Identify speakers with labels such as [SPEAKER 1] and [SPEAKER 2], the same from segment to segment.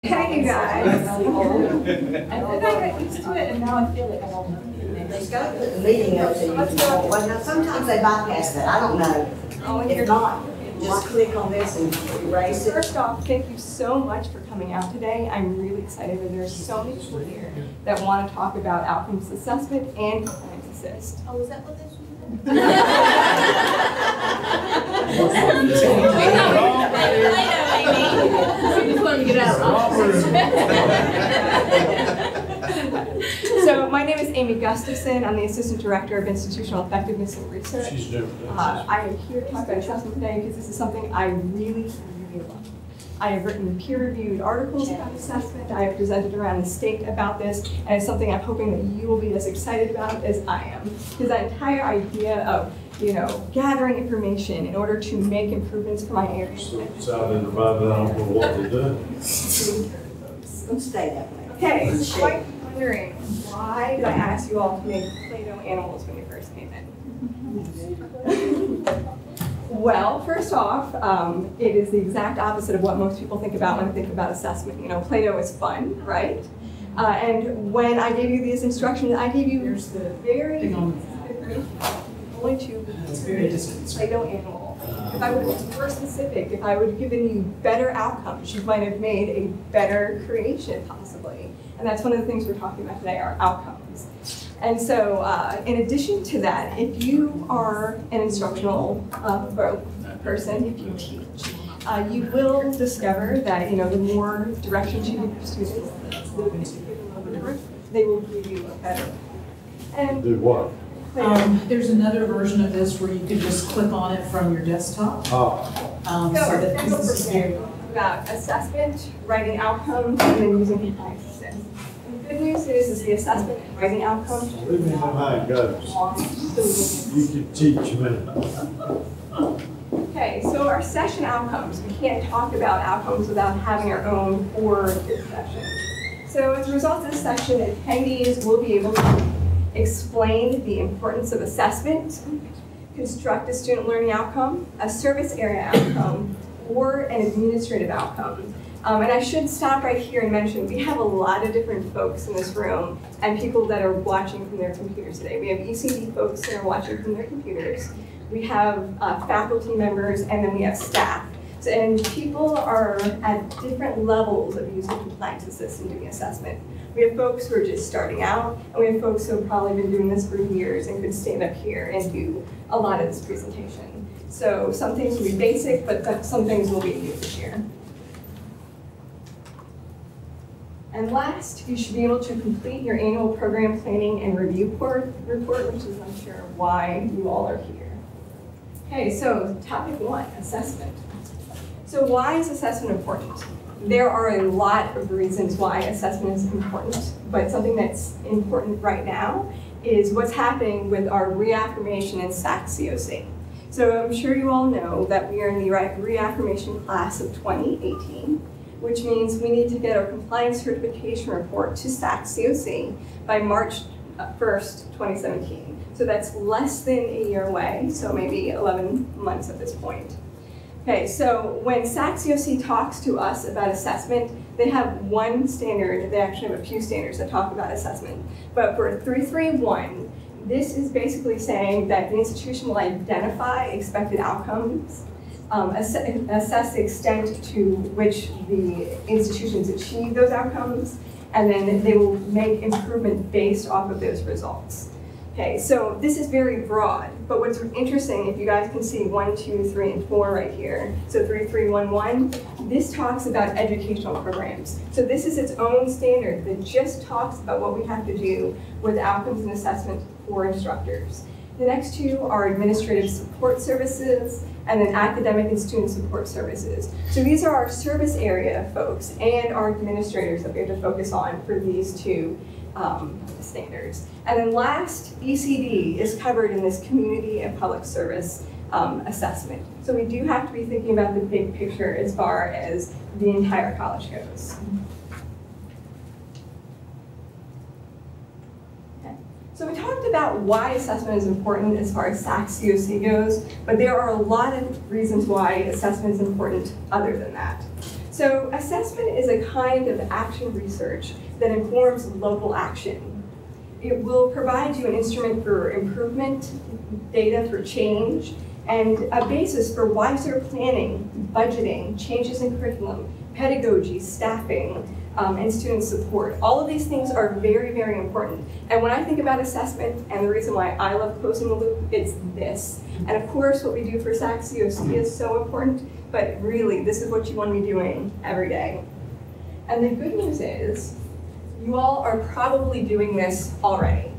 [SPEAKER 1] Hey, you guys. I think I got used to it, and now I feel like I'm all
[SPEAKER 2] They got to put the meeting up so you can, well, now sometimes they bypass that, I don't know. If not, just click on this and erase it.
[SPEAKER 1] First off, thank you so much for coming out today. I'm really excited that there's so many people here that want to talk about outcomes assessment and compliance assist.
[SPEAKER 3] Oh, is that what this was?
[SPEAKER 1] So my name is Amy Gustafson. I'm the Assistant Director of Institutional Effectiveness and Research. I am here to talk about assessment today because this is something I really love. I have written peer-reviewed articles about assessment. I have presented around the state about this, and it's something I'm hoping that you will be as excited about as I am. Because that entire idea of, gathering information in order to make improvements for my area.
[SPEAKER 4] Decided to write down for what to do.
[SPEAKER 2] Don't stay that way.
[SPEAKER 1] Okay, so you might be wondering, why did I ask you all to make Play-Doh animals when you first came in? Well, first off, it is the exact opposite of what most people think about when they think about assessment. Play-Doh is fun, right? And when I gave you these instructions, I gave you very only to Play-Doh animal. If I would have been more specific, if I would have given you better outcomes, you might have made a better creation, possibly. And that's one of the things we're talking about today, are outcomes. And so, in addition to that, if you are an instructional person, if you teach, you will discover that the more directions you give your students, they will give you a better. And
[SPEAKER 4] Do what?
[SPEAKER 5] There's another version of this where you can just click on it from your desktop.
[SPEAKER 4] Oh.
[SPEAKER 5] So that this is very
[SPEAKER 1] about assessment, writing outcomes, and then using compliance assist. The good news is the assessment and writing outcomes.
[SPEAKER 4] Leave me know how it goes. You can teach me.
[SPEAKER 1] Okay, so our session outcomes. We can't talk about outcomes without having our own core discussion. So as a result of this session, attendees will be able to explain the importance of assessment, construct a student learning outcome, a service area outcome, or an administrative outcome. And I should stop right here and mention we have a lot of different folks in this room and people that are watching from their computers today. We have ECD folks that are watching from their computers. We have faculty members, and then we have staff. And people are at different levels of using compliance assist and doing assessment. We have folks who are just starting out, and we have folks who have probably been doing this for years and could stand up here and do a lot of this presentation. So some things will be basic, but some things will be new this year. And last, you should be able to complete your annual program planning and review report, which is, I'm sure, why you all are here. Okay, so topic 1, assessment. So why is assessment important? There are a lot of reasons why assessment is important, but something that's important right now is what's happening with our reaffirmation in SAC-COC. So I'm sure you all know that we are in the reaffirmation class of 2018, which means we need to get our compliance certification report to SAC-COC by March 1st, 2017. So that's less than a year away, so maybe 11 months at this point. Okay, so when SAC-COC talks to us about assessment, they have one standard. They actually have a few standards that talk about assessment. But for 331, this is basically saying that the institution will identify expected outcomes, assess the extent to which the institutions achieve those outcomes, and then they will make improvement based off of those results. Okay, so this is very broad, but what's interesting, if you guys can see 1, 2, 3, and 4 right here, so 3311, this talks about educational programs. So this is its own standard that just talks about what we have to do with outcomes and assessment for instructors. The next two are administrative support services and then academic and student support services. So these are our service area folks and our administrators that we have to focus on for these two standards. And then last, ECD is covered in this community and public service assessment. So we do have to be thinking about the big picture as far as the entire college goes. Okay. So we talked about why assessment is important as far as SAC-COC goes, but there are a lot of reasons why assessment is important other than that. So assessment is a kind of action research that informs local action. It will provide you an instrument for improvement, data for change, and a basis for wiser planning, budgeting, changes in curriculum, pedagogy, staffing, and student support. All of these things are very, very important. And when I think about assessment, and the reason why I love closing the loop, it's this. And of course, what we do for SAC-COC is so important, but really, this is what you want to be doing every day. And the good news is, you all are probably doing this already.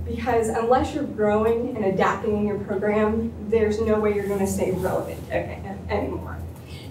[SPEAKER 1] Because unless you're growing and adapting in your program, there's no way you're going to stay relevant anymore.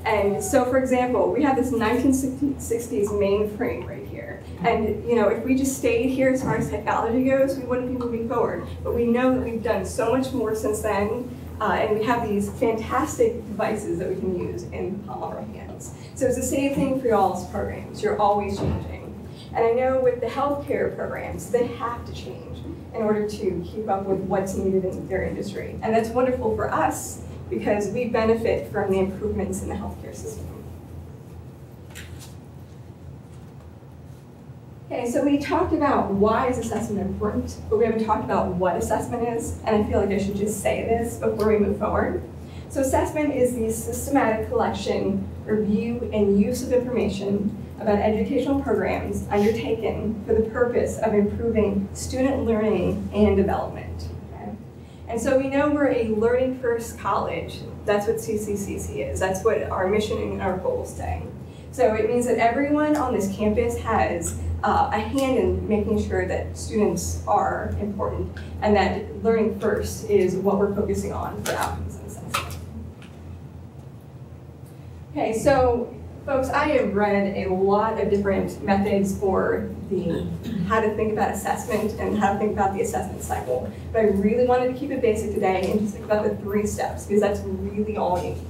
[SPEAKER 1] And so, for example, we have this 1960s mainframe right here. And if we just stayed here as far as technology goes, we wouldn't be moving forward. But we know that we've done so much more since then, and we have these fantastic devices that we can use in the palm of our hands. So it's the same thing for y'all's programs. You're always changing. And I know with the healthcare programs, they have to change in order to keep up with what's needed in their industry. And that's wonderful for us because we benefit from the improvements in the healthcare system. Okay, so we talked about why is assessment important, but we haven't talked about what assessment is, and I feel like I should just say this before we move forward. So assessment is the systematic collection, review, and use of information about educational programs undertaken for the purpose of improving student learning and development. Okay? And so we know we're a learning first college. That's what CCCC is. That's what our mission and our goals say. So it means that everyone on this campus has a hand in making sure that students are important and that learning first is what we're focusing on for outcomes and assessment. Okay, so folks, I have read a lot of different methods for how to think about assessment and how to think about the assessment cycle. But I really wanted to keep it basic today and just think about the 3 steps because that's really all you need.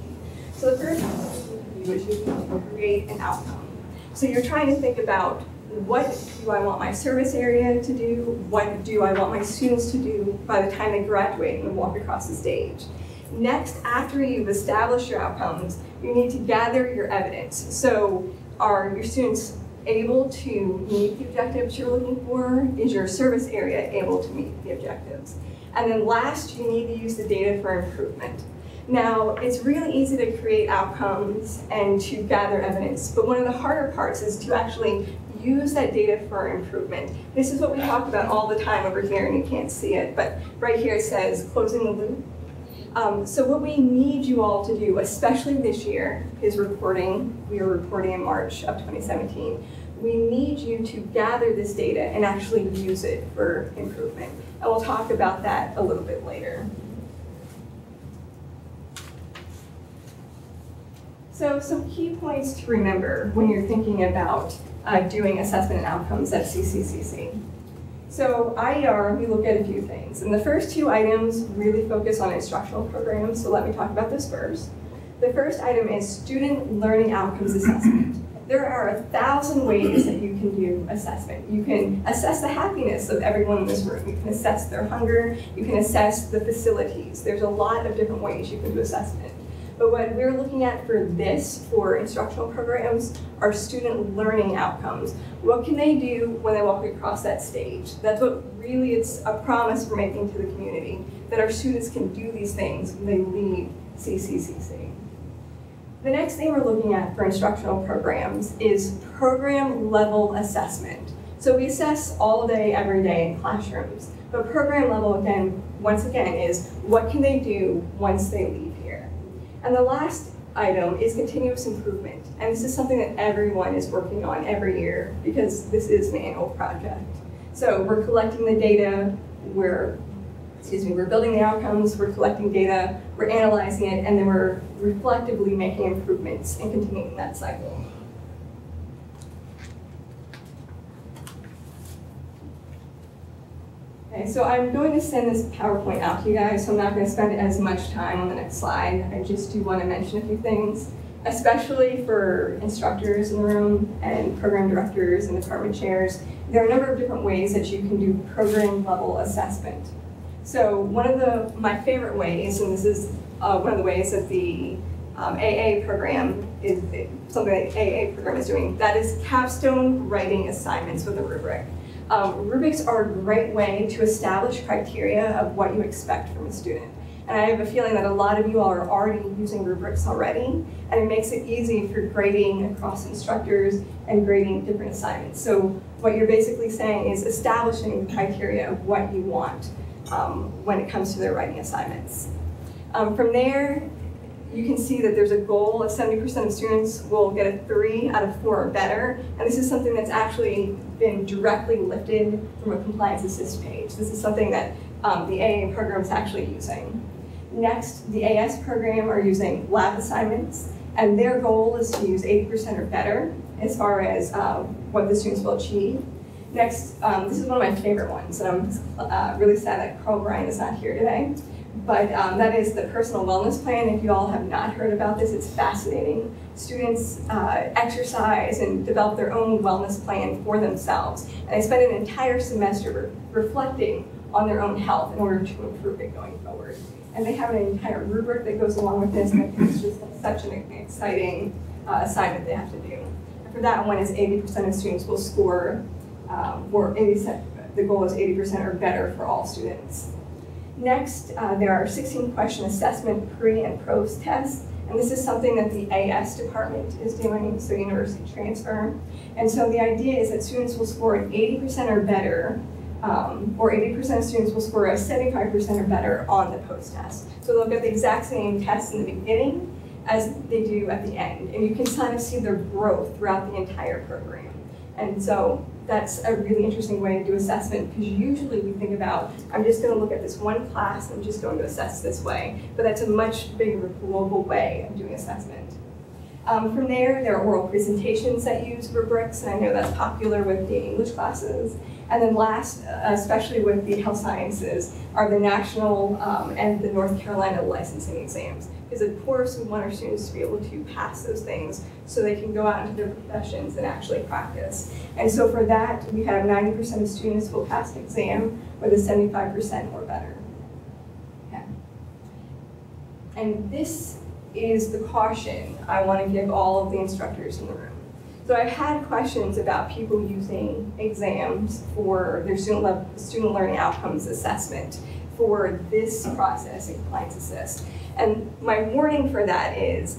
[SPEAKER 1] So the first thing you do is you create an outcome. So you're trying to think about what do I want my service area to do? What do I want my students to do by the time they graduate and walk across the stage? Next, after you've established your outcomes, you need to gather your evidence. So are your students able to meet the objectives you're looking for? Is your service area able to meet the objectives? And then last, you need to use the data for improvement. Now, it's really easy to create outcomes and to gather evidence, but one of the harder parts is to actually use that data for improvement. This is what we talk about all the time over here, and you can't see it, but right here it says closing the loop. So what we need you all to do, especially this year, is reporting. We are reporting in March of 2017. We need you to gather this data and actually use it for improvement. And we'll talk about that a little bit later. So some key points to remember when you're thinking about doing assessment and outcomes at CCCC. So IER, we look at a few things. And the first 2 items really focus on instructional programs, so let me talk about this first. The first item is student learning outcomes assessment. There are 1,000 ways that you can do assessment. You can assess the happiness of everyone in this room. You can assess their hunger. You can assess the facilities. There's a lot of different ways you can do assessment. But what we're looking at for instructional programs are student learning outcomes. What can they do when they walk across that stage? That's what really it's a promise we're making to the community, that our students can do these things when they leave CCCC. The next thing we're looking at for instructional programs is program level assessment. So we assess all day, every day in classrooms, but program level, once again, is what can they do once they leave here? And the last item is continuous improvement. And this is something that everyone is working on every year because this is an annual project. So we're collecting the data, we're building the outcomes, we're collecting data, we're analyzing it, and then we're reflectively making improvements and continuing that cycle. Okay, so I'm going to send this PowerPoint out to you guys, so I'm not going to spend as much time on the next slide. I just do want to mention a few things, especially for instructors in the room and program directors and department chairs. There are a number of different ways that you can do program level assessment. So one of my favorite ways, and this is one of the ways that the AA program is something that AA program is doing. That is capstone writing assignments with a rubric. Rubrics are a great way to establish criteria of what you expect from a student. And I have a feeling that a lot of you all are already using rubrics already, and it makes it easy for grading across instructors and grading different assignments. So what you're basically saying is establishing the criteria of what you want when it comes to their writing assignments. From there, you can see that there's a goal of 70% of students will get a 3 out of 4 or better. And this is something that's actually been directly lifted from a Compliance Assist page. This is something that the AA program is actually using. Next, the AS program are using lab assignments, and their goal is to use 80% or better as far as what the students will achieve. Next, this is one of my favorite ones, and I'm really sad that Carl Bryan is not here today. But that is the personal wellness plan. If you all have not heard about this, it's fascinating. Students exercise and develop their own wellness plan for themselves. And they spend an entire semester reflecting on their own health in order to improve it going forward. And they have an entire rubric that goes along with this, and I think it's just such an exciting assignment they have to do. And for that one is 80% of students will score, or 80%, the goal is 80% or better for all students. Next, there are 16 question assessment pre and post tests, and this is something that the AS department is doing, so university transfer. And so the idea is that students will score an 80% or better, or 80% of students will score a 75% or better on the post test. So they'll get the exact same tests in the beginning as they do at the end, and you can kind of see their growth throughout the entire program. And so that's a really interesting way to do assessment, because usually we think about, I'm just going to look at this one class, I'm just going to assess this way. But that's a much bigger global way of doing assessment. From there are oral presentations that use rubrics, and I know that's popular with the English classes. And then last, especially with the health sciences, are the national and the North Carolina licensing exams. Because of course we want our students to be able to pass those things so they can go out into their professions and actually practice. And so for that, we have 90% of students will pass an exam with a 75% or better. Okay. And this is the caution I want to give all of the instructors in the room. So I've had questions about people using exams for their student learning outcomes assessment for this process in Compliance Assist. And my warning for that is,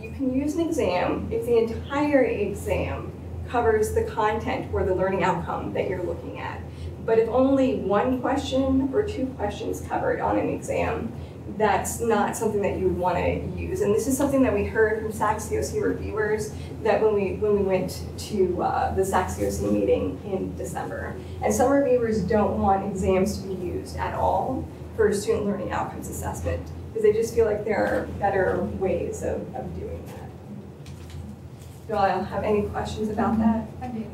[SPEAKER 1] you can use an exam if the entire exam covers the content or the learning outcome that you're looking at. But if only one question or 2 questions covered on an exam, that's not something that you would want to use. And this is something that we heard from SAC-COC reviewers that when we went to the SAC-COC meeting in December. And some reviewers don't want exams to be used at all for student learning outcomes assessment, because they just feel like there are better ways of doing that. Do I have any questions about that?
[SPEAKER 3] I do.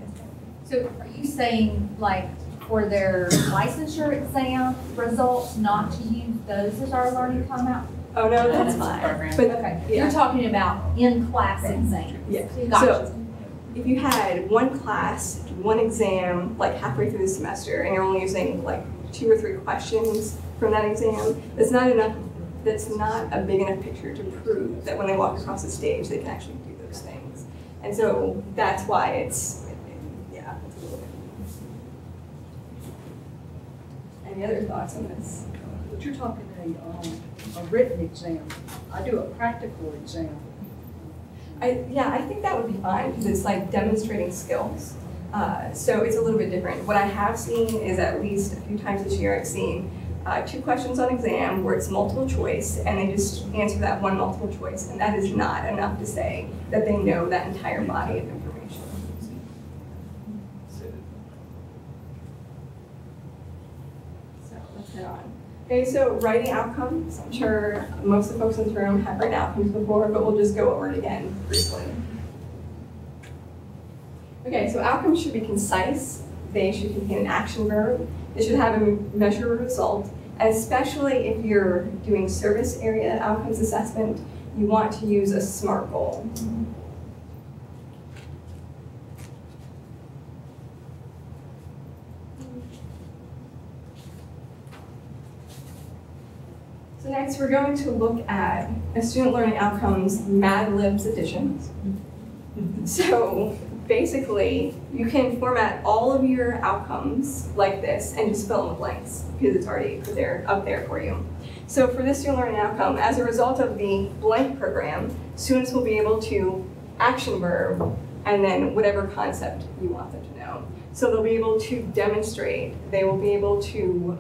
[SPEAKER 3] So are you saying, like, for their licensure exam results, not to use those as our learning timeout?
[SPEAKER 1] Oh, no, that's fine. But,
[SPEAKER 3] Okay,
[SPEAKER 1] yeah.
[SPEAKER 3] you're talking about in-class exams.
[SPEAKER 1] Yeah.
[SPEAKER 3] Gotcha.
[SPEAKER 1] So if you had one class, one exam, like halfway through the semester, and you're only using like 2 or 3 questions from that exam, that's not enough. That's not a big enough picture to prove that when they walk across the stage, they can actually do those things. And so that's why it's, yeah, it's a little bit. Any other thoughts on this?
[SPEAKER 6] But you're talking a written exam. I do a practical exam.
[SPEAKER 1] I think that would be fine, because it's like demonstrating skills. So it's a little bit different. What I have seen is, at least a few times this year, I've seen 2 questions on exam where it's multiple choice, and they just answer that one multiple choice, and that is not enough to say that they know that entire body of information. So let's head on. Okay, so writing outcomes. I'm sure most of the folks in this room have written outcomes before, but we'll just go over it again briefly. Okay, so outcomes should be concise. They should contain an action verb. They should have a measurable result. And especially if you're doing service area outcomes assessment, you want to use a SMART goal. So next Next, we're going to look at a student learning outcomes Mad Libs edition. So basically, you can format all of your outcomes like this and just fill in the blanks because it's already up there for you. So for this student learning outcome, as a result of the blank program, students will be able to action verb and then whatever concept you want them to know. So they'll be able to demonstrate, they will be able to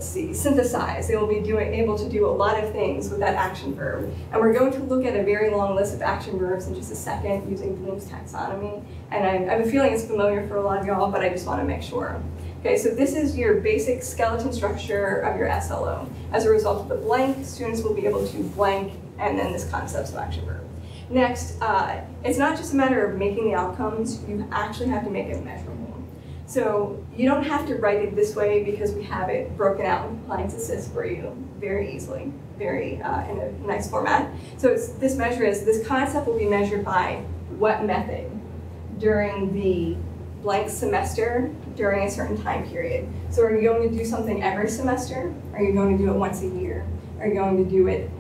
[SPEAKER 1] synthesize. They will be able to do a lot of things with that action verb. And we're going to look at a very long list of action verbs in just a second using Bloom's taxonomy. And I have a feeling it's familiar for a lot of y'all, but I just want to make sure. Okay, so this is your basic skeleton structure of your SLO. As a result of the blank, students will be able to blank and then this concept of action verb. Next, it's not just a matter of making the outcomes, you actually have to make it measurable. So you don't have to write it this way because we have it broken out in Compliance Assist for you very easily, in a nice format. So this concept will be measured by what method during the blank semester during a certain time period. So are you going to do something every semester? Are you going to do it once a year? Are you going to do it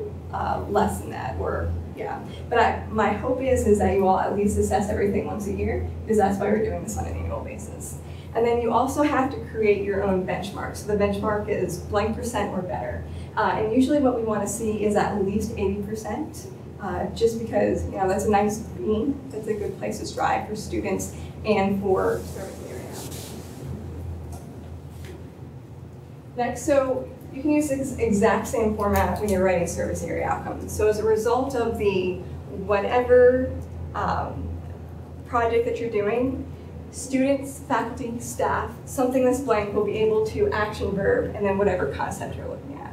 [SPEAKER 1] less than that? Or yeah, but my hope is that you all at least assess everything once a year because that's why we're doing this on an annual basis. And then you also have to create your own benchmark. So the benchmark is blank percent or better. And usually what we want to see is at least 80%, just because that's a nice beam. That's a good place to strive for students and for service area. Next, so you can use this exact same format when you're writing service area outcomes. So as a result of the whatever project that you're doing, students, faculty, staff, something that's blank will be able to action verb and then whatever concept you're looking at.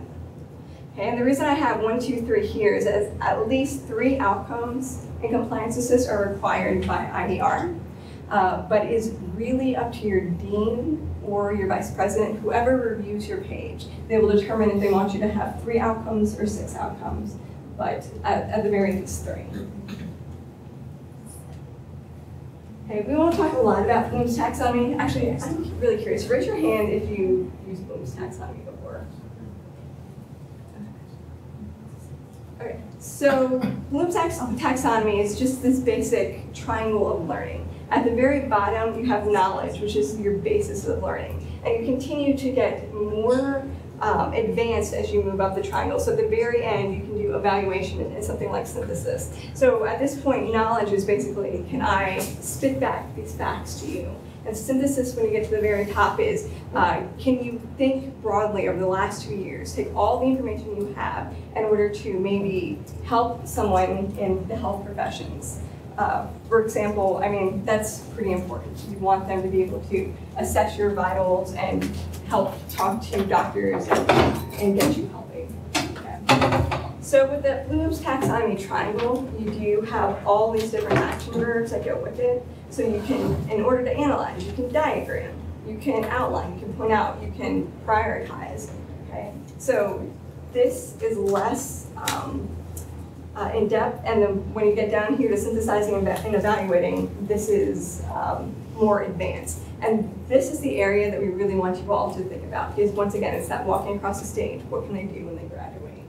[SPEAKER 1] Okay, and the reason I have 1, 2, 3 here is that at least 3 outcomes in Compliance Assist are required by IDR, but it's really up to your dean or your vice president, whoever reviews your page. They will determine if they want you to have 3 outcomes or 6 outcomes, but at the very least 3. Okay, we won't talk a lot about Bloom's taxonomy. Actually, I'm really curious. Raise your hand if you used Bloom's taxonomy before. Okay, so Bloom's taxonomy is just this basic triangle of learning. At the very bottom, you have knowledge, which is your basis of learning. And you continue to get more advanced as you move up the triangle. So at the very end, you can do evaluation and something like synthesis. So at this point, knowledge is basically, can I spit back these facts to you? And synthesis, when you get to the very top, is can you think broadly over the last 2 years, take all the information you have in order to maybe help someone in the health professions. For example, I mean, that's pretty important. You want them to be able to assess your vitals and help talk to doctors and get you healthy. Okay. So with the Bloom's taxonomy triangle, you do have all these different action verbs that go with it. So you can, in order to analyze, you can diagram, you can outline, you can point out, you can prioritize. Okay. So this is less in depth, and then when you get down here to synthesizing and evaluating, this is more advanced. And this is the area that we really want you all to think about, because once again, it's that walking across the stage. What can they do when they graduate?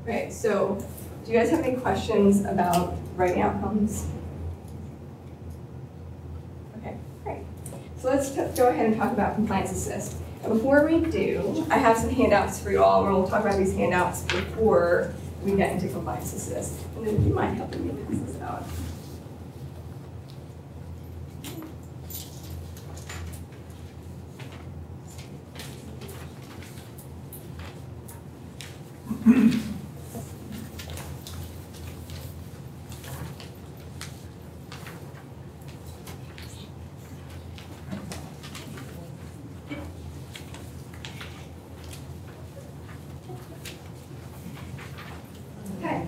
[SPEAKER 1] Okay, so do you guys have any questions about writing outcomes? Okay, great. So let's go ahead and talk about Compliance Assist. And before we do, I have some handouts for you all, and we'll talk about these handouts before we get into Compliance Assist. And then do you mind helping me pass this out? Okay.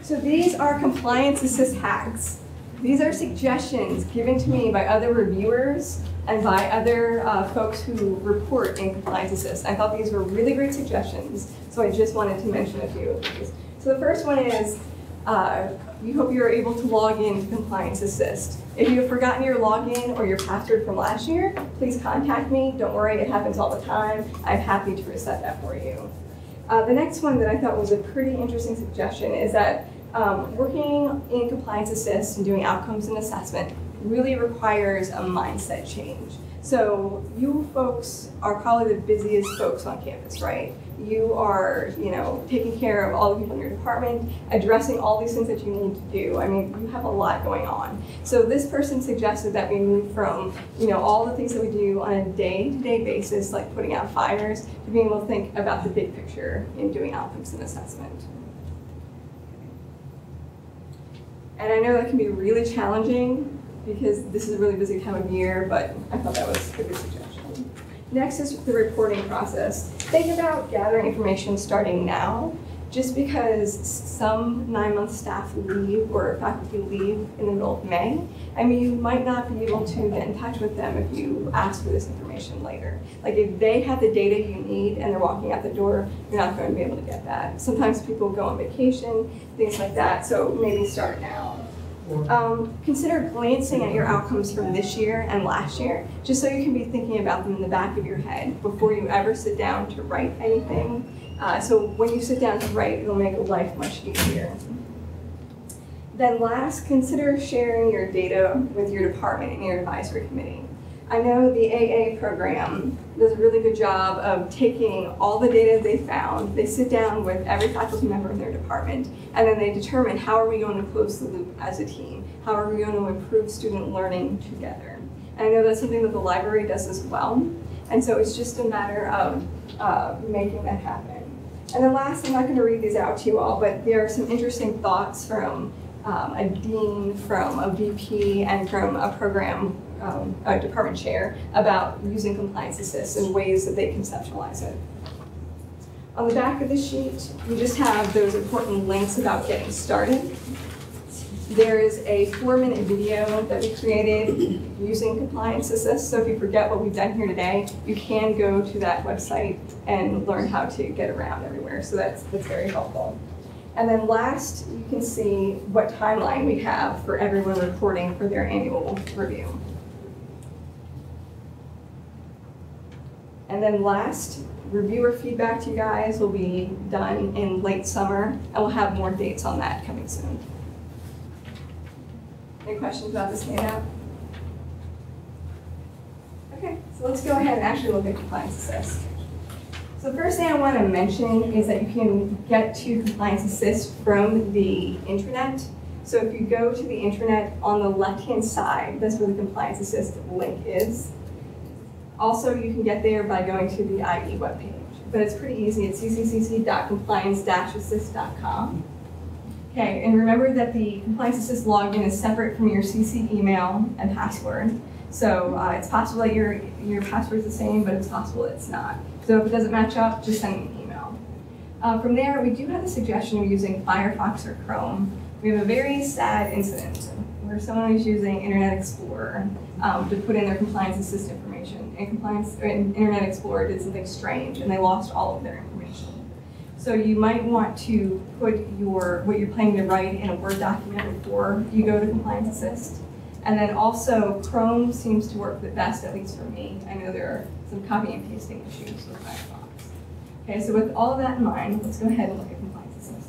[SPEAKER 1] So these are Compliance Assist hacks. These are suggestions given to me by other reviewers and by other folks who report in Compliance Assist. I thought these were really great suggestions, so I just wanted to mention a few of these. So the first one is, We hope you're able to log in to Compliance Assist. If you have forgotten your login or your password from last year, please contact me. Don't worry, it happens all the time. I'm happy to reset that for you. The next one that I thought was a pretty interesting suggestion is that working in Compliance Assist and doing outcomes and assessment really requires a mindset change. So you folks are probably the busiest folks on campus, right? You are, taking care of all the people in your department, addressing all these things that you need to do. I mean, you have a lot going on. So this person suggested that we move from, all the things that we do on a day-to-day basis, like putting out fires, to being able to think about the big picture in doing outcomes and assessment. And I know that can be really challenging because this is a really busy time of year, but I thought that was a good suggestion. Next is the reporting process. Think about gathering information starting now. Just because some 9-month staff leave or faculty leave in the middle of May, you might not be able to get in touch with them if you ask for this information later. Like if they have the data you need and they're walking out the door, you're not going to be able to get that. Sometimes people go on vacation, things like that, so maybe start now. Consider glancing at your outcomes from this year and last year, just so you can be thinking about them in the back of your head before you ever sit down to write anything. So when you sit down to write, it'll make life much easier. Then last, consider sharing your data with your department and your advisory committee. I know the AA program does a really good job of taking all the data they found, they sit down with every faculty member in their department, and then they determine how are we going to close the loop as a team? How are we going to improve student learning together? And I know that's something that the library does as well. And so it's just a matter of making that happen. And then last, I'm not going to read these out to you all, but there are some interesting thoughts from a dean, from a VP, and from a program a department chair about using Compliance Assist and ways that they conceptualize it. On the back of the sheet, we just have those important links about getting started. There is a 4-minute video that we created using Compliance Assist, so if you forget what we've done here today, you can go to that website and learn how to get around everywhere, so that's very helpful. And then last, you can see what timeline we have for everyone reporting for their annual review. And then last, reviewer feedback to you guys will be done in late summer, and we'll have more dates on that coming soon. Any questions about this handout? Okay, so let's go ahead and actually look at Compliance Assist. So the first thing I want to mention is that you can get to Compliance Assist from the intranet. So if you go to the intranet, on the left-hand side, that's where the Compliance Assist link is. Also, you can get there by going to the IE webpage, but it's pretty easy. It's cccc.compliance-assist.com. Okay, and remember that the Compliance Assist login is separate from your CC email and password. So it's possible that your password is the same, but it's possible it's not. So if it doesn't match up, just send me an email. From there, we do have a suggestion of using Firefox or Chrome. We have a very sad incident where someone was using Internet Explorer to put in their Compliance Assist information. And Internet Explorer did something strange, and they lost all of their information. So you might want to put what you're planning to write in a Word document before you go to Compliance Assist. And then also, Chrome seems to work the best, at least for me. I know there are some copy and pasting issues with Firefox. Okay, so with all of that in mind, let's go ahead and look at Compliance Assist.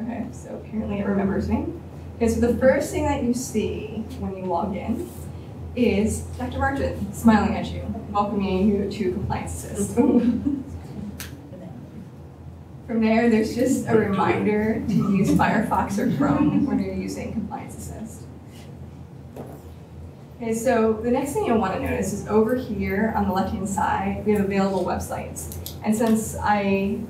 [SPEAKER 1] Okay, so apparently it remembers me. Okay, so the first thing that you see when you log in is Dr. Martin smiling at you, welcoming you to Compliance Assist. From there, there's just a reminder to use Firefox or Chrome when you're using Compliance Assist. Okay, so the next thing you'll want to notice is over here on the left-hand side, we have available websites. And since I'm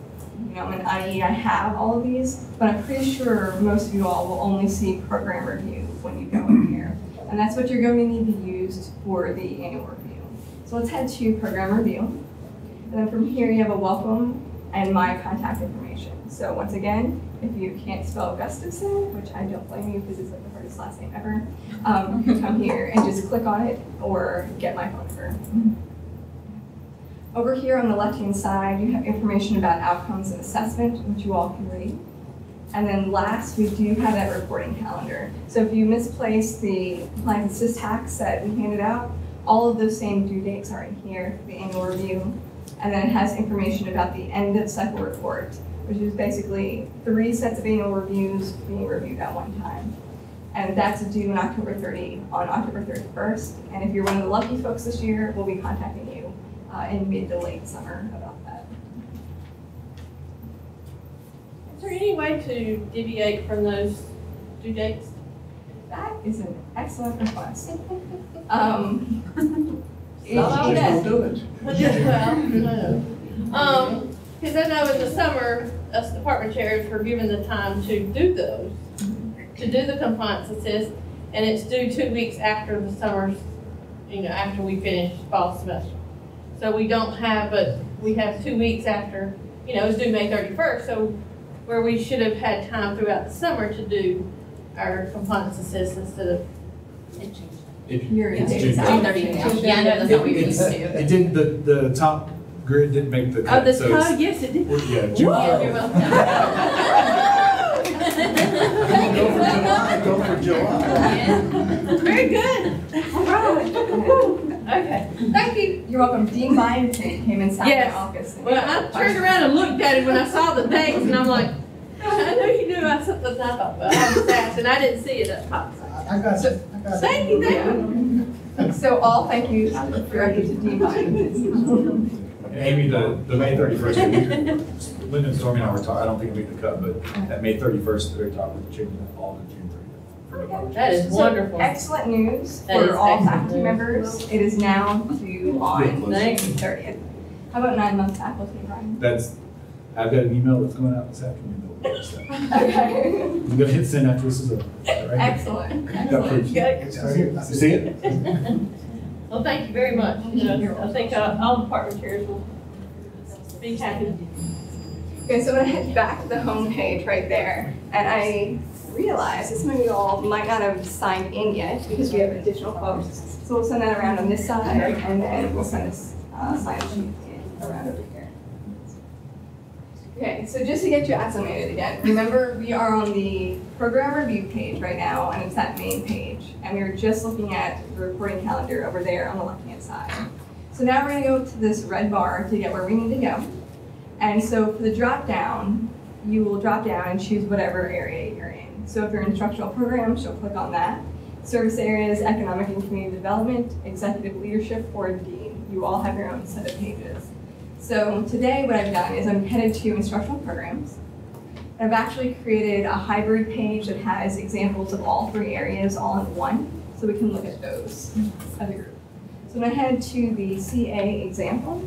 [SPEAKER 1] an IE, I have all of these, but I'm pretty sure most of you all will only see program review when you go in here. And that's what you're going to need to use for the annual review. So let's head to program review. And then from here, you have a welcome and my contact information. So once again, if you can't spell Gustafson, which I don't blame you because it's like the hardest last name ever, you can come here and just click on it or get my phone number. Over here on the left-hand side, you have information about outcomes and assessment, which you all can read. And then last, we do have that reporting calendar. So if you misplace the compliance assist tax that we handed out, all of those same due dates are in here for the annual review. And then it has information about the end of cycle report, which is basically 3 sets of annual reviews being reviewed at one time. And that's due on October 31st. And if you're one of the lucky folks this year, we'll be contacting you in mid to late summer about that.
[SPEAKER 7] Is there any way to deviate from those due dates?
[SPEAKER 1] That is an excellent request.
[SPEAKER 4] Just do it.
[SPEAKER 7] Because I know in the summer, us department chairs were given the time to do those, to do the compliance assist, and it's due 2 weeks after the summer's, after we finish fall semester. So we don't have, but we have 2 weeks after, it's due May 31st, so where we should have had time throughout the summer to do our compliance assist instead of.
[SPEAKER 1] It's
[SPEAKER 8] June
[SPEAKER 3] 30th now. Yeah, I know, that's what we used to do.
[SPEAKER 8] It didn't, the top grid didn't make the cut.
[SPEAKER 7] Oh, yes, it did.
[SPEAKER 8] Yeah, June.
[SPEAKER 3] Yeah, you're welcome.
[SPEAKER 4] Go for July.
[SPEAKER 7] Very good. All right. Okay, thank you.
[SPEAKER 1] You're welcome. Dean Bynum came inside
[SPEAKER 7] Yes.
[SPEAKER 1] my office. And
[SPEAKER 7] Well, I turned around and looked at it when I saw the dates, and I'm like, I know you knew about something. I thought, well, I was asked, and I didn't see it up top.
[SPEAKER 4] I got you.
[SPEAKER 7] Thank you, thank you.
[SPEAKER 1] So all thank yous directed to Dean Bynum.
[SPEAKER 8] Amy, the May 31st, Linda and Stormy and I were talking, I don't think it made the cut, but that May 31st, the very top, we're changing that all to June 30th. for department.
[SPEAKER 7] That is wonderful.
[SPEAKER 1] Excellent news
[SPEAKER 7] That is
[SPEAKER 1] for all
[SPEAKER 7] excellent
[SPEAKER 1] faculty
[SPEAKER 7] news.
[SPEAKER 1] members. It is now due on
[SPEAKER 7] Thank
[SPEAKER 1] June 30th. How about 9 months faculty, Brian?
[SPEAKER 8] That's, I've got an email that's going out this afternoon.
[SPEAKER 1] Okay.
[SPEAKER 8] I'm gonna hit send after this is over. All right?
[SPEAKER 1] Excellent.
[SPEAKER 8] Got proof.
[SPEAKER 4] It's right here.
[SPEAKER 8] You see it?
[SPEAKER 7] Well, thank you very much. I think all department chairs will be happy.
[SPEAKER 1] Okay, so I'm gonna head back to the home page right there, and I realized that some of you all might not have signed in yet because we have additional folks. So we'll send that around on this side, and then we'll send this sign sheet around over here. Okay, so just to get you acclimated again, remember we are on the program review page right now, and it's that main page, and we were just looking at the reporting calendar over there on the left-hand side. So now we're gonna go to this red bar to get where we need to go. And so for the drop down, you will drop down and choose whatever area you're in. So if you're in instructional programs, you'll click on that. Service areas, economic and community development, executive leadership, or dean. You all have your own set of pages. So today what I've done is I'm headed to instructional programs. I've actually created a hybrid page that has examples of all 3 areas all in one, so we can look at those as a group. So I'm gonna head to the CA example.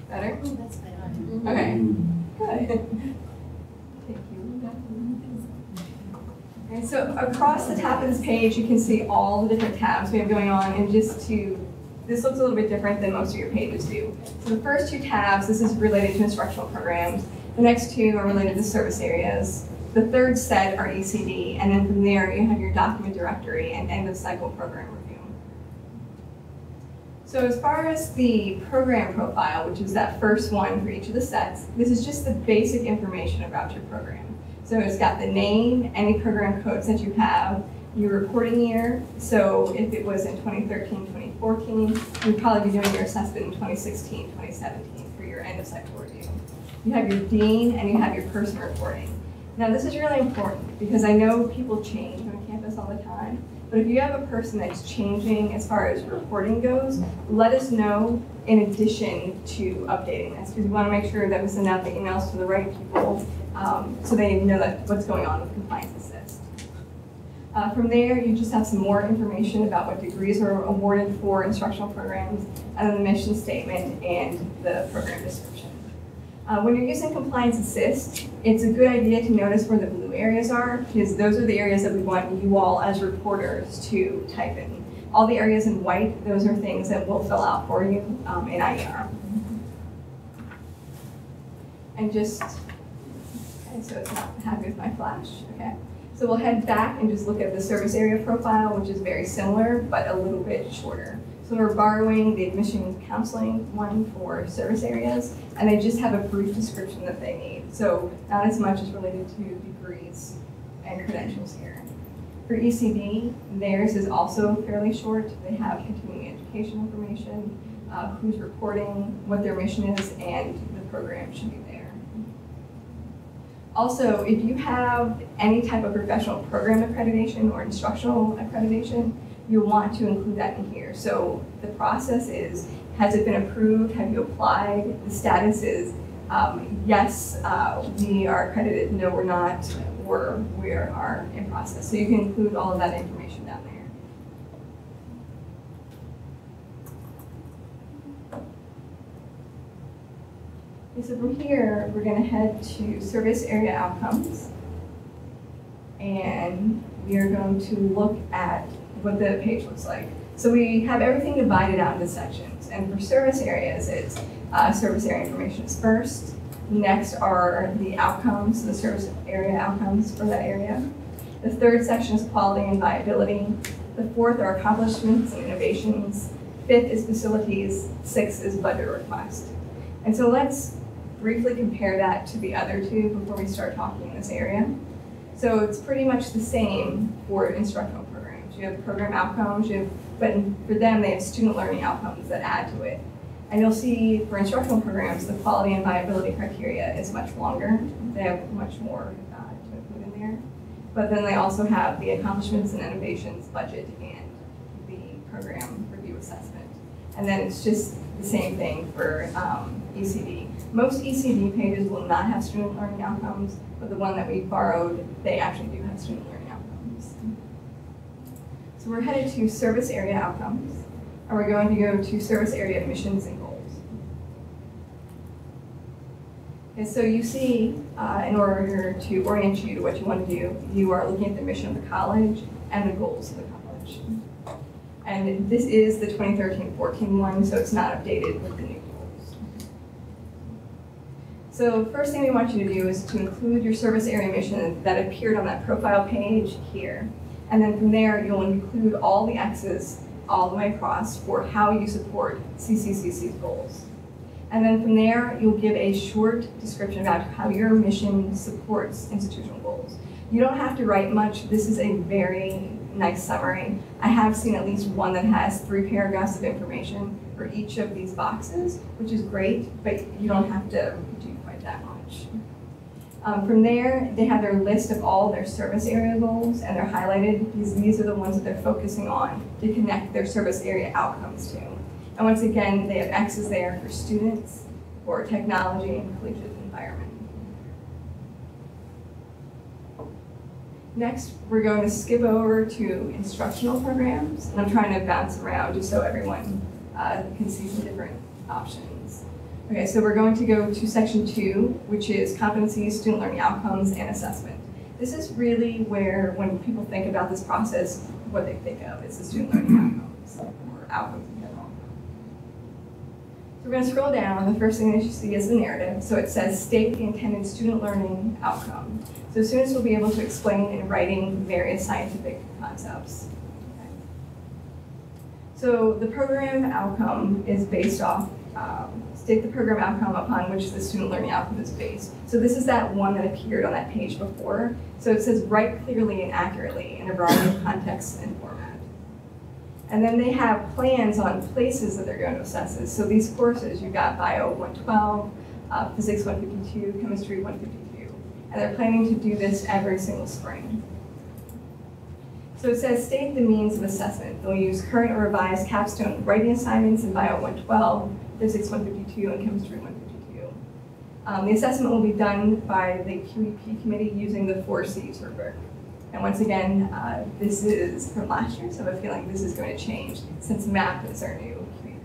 [SPEAKER 1] Better?
[SPEAKER 3] Oh, that's fine.
[SPEAKER 1] Okay, good. Thank you. Okay, so across the top of this page, you can see all the different tabs we have going on, and this looks a little bit different than most of your pages do. So the first 2 tabs, this is related to instructional programs. The next 2 are related to service areas. The third set are ECD, and then from there you have your document directory and end of cycle program review. So as far as the program profile, which is that first one for each of the sets, this is just the basic information about your program. So it's got the name, any program codes that you have, your reporting year. So if it was in 2013, 2014, you'd probably be doing your assessment in 2016, 2017 for your end of cycle review. You have your dean and you have your person reporting. Now this is really important because I know people change on campus all the time. But if you have a person that's changing as far as reporting goes, let us know in addition to updating this, because we want to make sure that we send out the emails to the right people so they know that what's going on with Compliance Assist. From there, you just have some more information about what degrees are awarded for instructional programs, and then the mission statement and the program description. When you're using Compliance Assist, it's a good idea to notice where the blue areas are, because those are the areas that we want you all as reporters to type in. All the areas in white, those are things that we'll fill out for you in IER. And just, okay, so it's not happy with my flash, okay. So we'll head back and just look at the service area profile, which is very similar, but a little bit shorter. So we're borrowing the admissions counseling one for service areas, and they just have a brief description that they need. So not as much as related to degrees and credentials here. For ECD, theirs is also fairly short. They have continuing education information, who's reporting, what their mission is, and the program should be there. Also, if you have any type of professional program accreditation or instructional accreditation, you'll want to include that in here. So the process is, has it been approved? Have you applied? The status is, yes, we are accredited. No, we're not. We are in process. So you can include all of that information down there. Okay, so from here, we're going to head to service area outcomes. And we are going to look at what the page looks like. So we have everything divided out into sections. And for service areas, it's service area information is first. Next are the outcomes, the service area outcomes for that area. The third section is quality and viability. The fourth are accomplishments and innovations. Fifth is facilities. Sixth is budget request. And so let's briefly compare that to the other two before we start talking in this area. So it's pretty much the same for instructional programs. You have program outcomes, but for them, they have student learning outcomes that add to it. And you'll see for instructional programs, the quality and viability criteria is much longer. They have much more to include in there. But then they also have the accomplishments and innovations budget and the program review assessment. And then it's just the same thing for ECD. Most ECD pages will not have student learning outcomes, but the one that we borrowed, they actually do have student learning outcomes. So we're headed to service area outcomes, and we're going to go to service area missions and goals. Okay, so you see, in order to orient you to what you want to do, you are looking at the mission of the college and the goals of the college. And this is the 2013-14 one, so it's not updated with the new goals. So first thing we want you to do is to include your service area mission that appeared on that profile page here. And then from there, you'll include all the X's all the way across for how you support CCCC's goals. And then from there, you'll give a short description about how your mission supports institutional goals. You don't have to write much. This is a very nice summary. I have seen at least one that has 3 paragraphs of information for each of these boxes, which is great, but you don't have to do quite that much. From there, they have their list of all their service area goals, and they're highlighted because these are the ones that they're focusing on to connect their service area outcomes to. And once again, they have X's there for students, for technology, and collegiate environment. Next, we're going to skip over to instructional programs, and I'm trying to bounce around just so everyone can see some different options. Okay, so we're going to go to section 2, which is competencies, student learning outcomes, and assessment. This is really where, when people think about this process, what they think of is the student learning outcomes, or outcomes in general. So we're going to scroll down. The first thing that you see is the narrative. So it says, state the intended student learning outcome. So students will be able to explain in writing various scientific concepts. Okay. So the program outcome is based off state the program outcome upon which the student learning outcome is based. So this is that one that appeared on that page before. So it says write clearly and accurately in a variety of contexts and format. And then they have plans on places that they're going to assess this. So these courses, you've got Bio 112, Physics 152, Chemistry 152. And they're planning to do this every single spring. So it says state the means of assessment. They'll use current or revised capstone writing assignments in Bio 112, Physics 152, and Chemistry 152. The assessment will be done by the QEP committee using the 4 C's rubric. And once again, this is from last year, so I have a feeling this is going to change since MAP is our new QEP.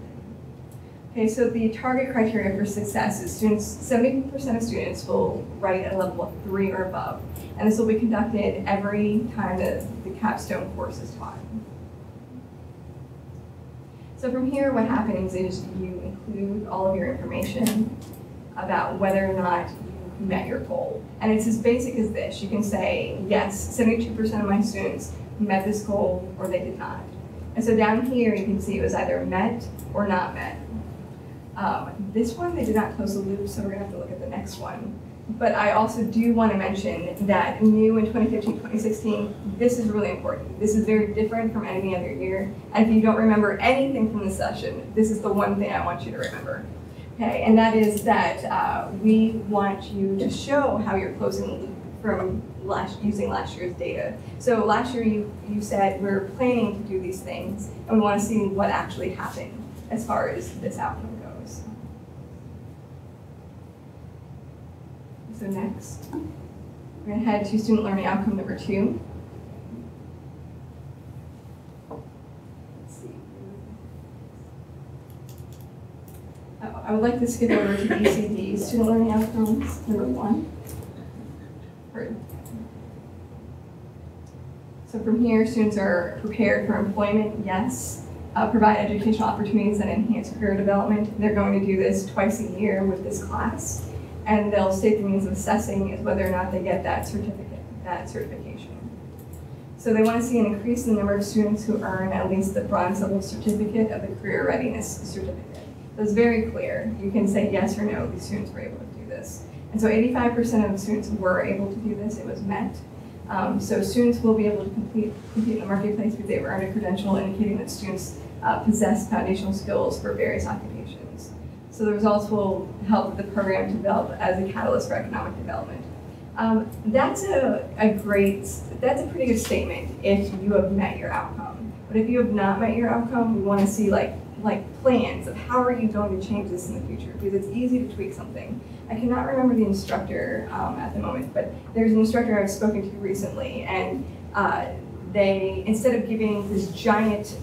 [SPEAKER 1] Okay, so the target criteria for success is 70% of students will write a level of 3 or above. And this will be conducted every time the capstone course is taught. So from here, what happens is you include all of your information about whether or not you met your goal. And it's as basic as this. You can say, yes, 72% of my students met this goal or they did not. And so down here, you can see it was either met or not met. This one, they did not close the loop, so we're gonna have to look at the next one. But I also do want to mention that new in 2015, 2016, this is really important. This is very different from any other year. And if you don't remember anything from this session, this is the one thing I want you to remember. Okay, and that is that we want you to show how you're closing the loop from using last year's data. So last year you said we're planning to do these things, and we want to see what actually happened as far as this outcome goes. So next, we're going to head to student learning outcome number 2. Let's see. I would like to skip over to ECD, student learning outcomes number 1. So from here, students are prepared for employment, yes. Provide educational opportunities that enhance career development. They're going to do this twice a year with this class. And they'll state the means of assessing is whether or not they get that certification. So they want to see an increase in the number of students who earn at least the bronze level certificate of the career readiness certificate. So it's very clear. You can say yes or no, these students were able to do this. And so 85% of students were able to do this, it was met. So students will be able to compete in the marketplace because they've earned a credential indicating that students possess foundational skills for various occupations. So the results will help the program develop as a catalyst for economic development. That's a pretty good statement if you have met your outcome. But if you have not met your outcome, we want to see like plans of how are you going to change this in the future, because it's easy to tweak something. I cannot remember the instructor at the moment, but there's an instructor I've spoken to recently, and they, instead of giving this giant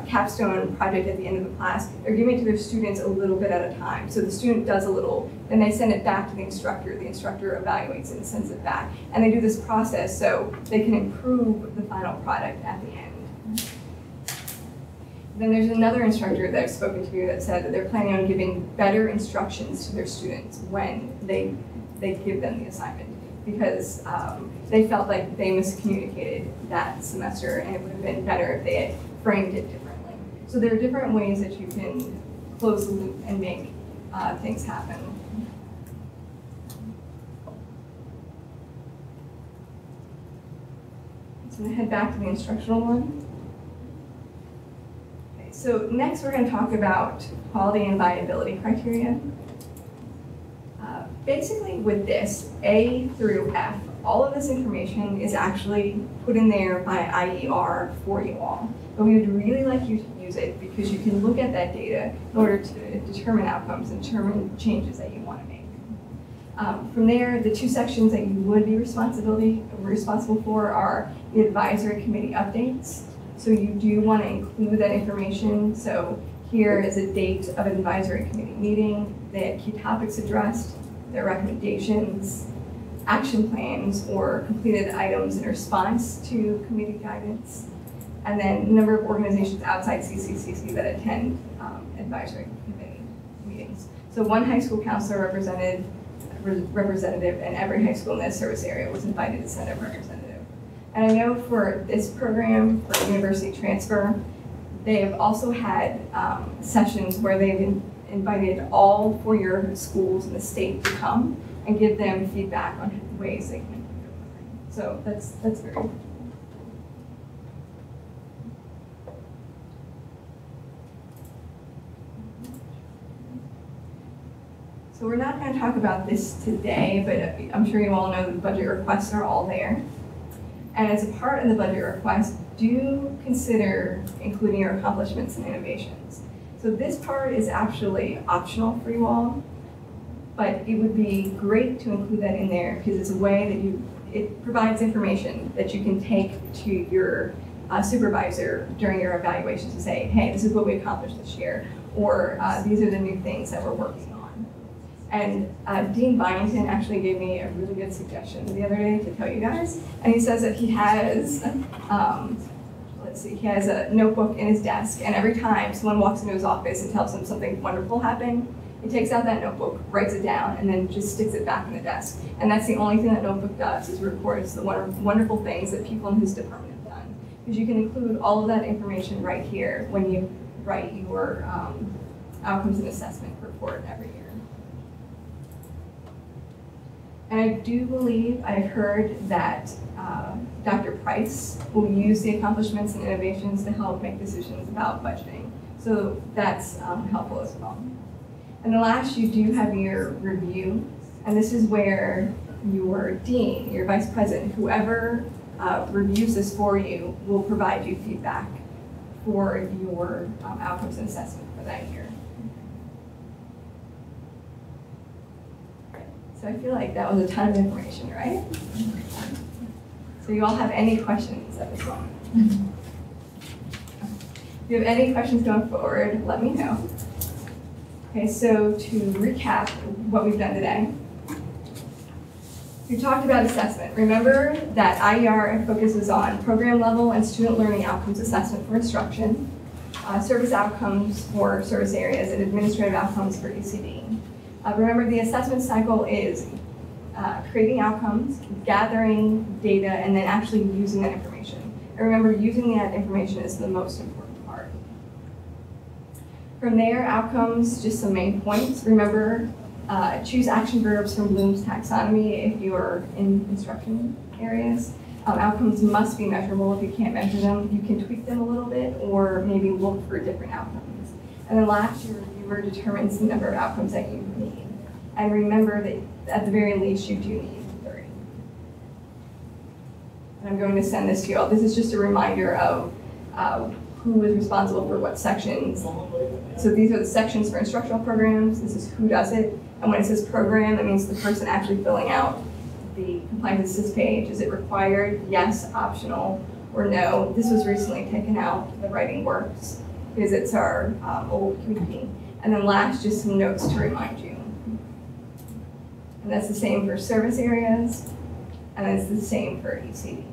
[SPEAKER 1] capstone project at the end of the class, they're giving it to their students a little bit at a time. So the student does a little, then they send it back to the instructor evaluates it and sends it back. And they do this process so they can improve the final product at the end. Then there's another instructor that I've spoken to that said that they're planning on giving better instructions to their students when they give them the assignment, because they felt like they miscommunicated that semester, and it would have been better if they had framed it differently. So there are different ways that you can close the loop and make things happen. So I'm going to head back to the instructional one. Okay, so next we're going to talk about quality and viability criteria. Basically with this, A through F, all of this information is actually put in there by IER for you all. But we would really like you to use it because you can look at that data in order to determine outcomes and determine changes that you want to make. From there, the two sections that you would be responsible for are the advisory committee updates. So you do want to include that information. So here is a date of an advisory committee meeting, the key topics addressed, their recommendations, action plans, or completed items in response to committee guidance, and then number of organizations outside CCCC that attend advisory committee meetings. So one high school counselor representative, and every high school in this service area was invited to send a representative. And I know for this program, for university transfer, they have also had sessions where they've invited all 4-year schools in the state to come and give them feedback on ways they can improve. So that's very good. So we're not going to talk about this today, but I'm sure you all know the budget requests are all there. And as a part of the budget request, do consider including your accomplishments and innovations. So this part is actually optional for you all, but it would be great to include that in there because it's a way that it provides information that you can take to your supervisor during your evaluation to say, hey, this is what we accomplished this year. or these are the new things that we're working on. And Dean Byington actually gave me a really good suggestion the other day to tell you guys. And he says that he has, he has a notebook in his desk, and every time someone walks into his office and tells him something wonderful happened, he takes out that notebook, writes it down, and then just sticks it back in the desk. And that's the only thing that notebook does, is records the wonderful things that people in his department have done. Because you can include all of that information right here when you write your outcomes and assessment report every year. And I do believe I've heard that Dr. Price will use the accomplishments and innovations to help make decisions about budgeting. So that's helpful as well. And the last, you do have your review. And this is where your dean, your vice president, whoever reviews this for you will provide you feedback for your outcomes and assessment for that year. So I feel like that was a ton of information, right? So you all have any questions at this moment? If you have any questions going forward, let me know. Okay, so to recap what we've done today. We talked about assessment. Remember that IER focuses on program level and student learning outcomes assessment for instruction, service outcomes for service areas, and administrative outcomes for ECD. Remember, the assessment cycle is creating outcomes, gathering data, and then actually using that information. And remember, using that information is the most important part. From there, outcomes, just some main points. Remember, choose action verbs from Bloom's taxonomy if you are in instruction areas. Outcomes must be measurable. If you can't measure them, you can tweak them a little bit or maybe look for different outcomes. And then last, your reviewer determines the number of outcomes that you need. And remember that at the very least, you do need 30. And I'm going to send this to you all. This is just a reminder of who is responsible for what sections. So these are the sections for instructional programs. This is who does it. And when it says program, that means the person actually filling out the compliance assist page. Is it required? Yes, optional, or no. This was recently taken out, the writing works, because it's our old QP. And then last, just some notes to remind you. And that's the same for service areas, and it's the same for ECD.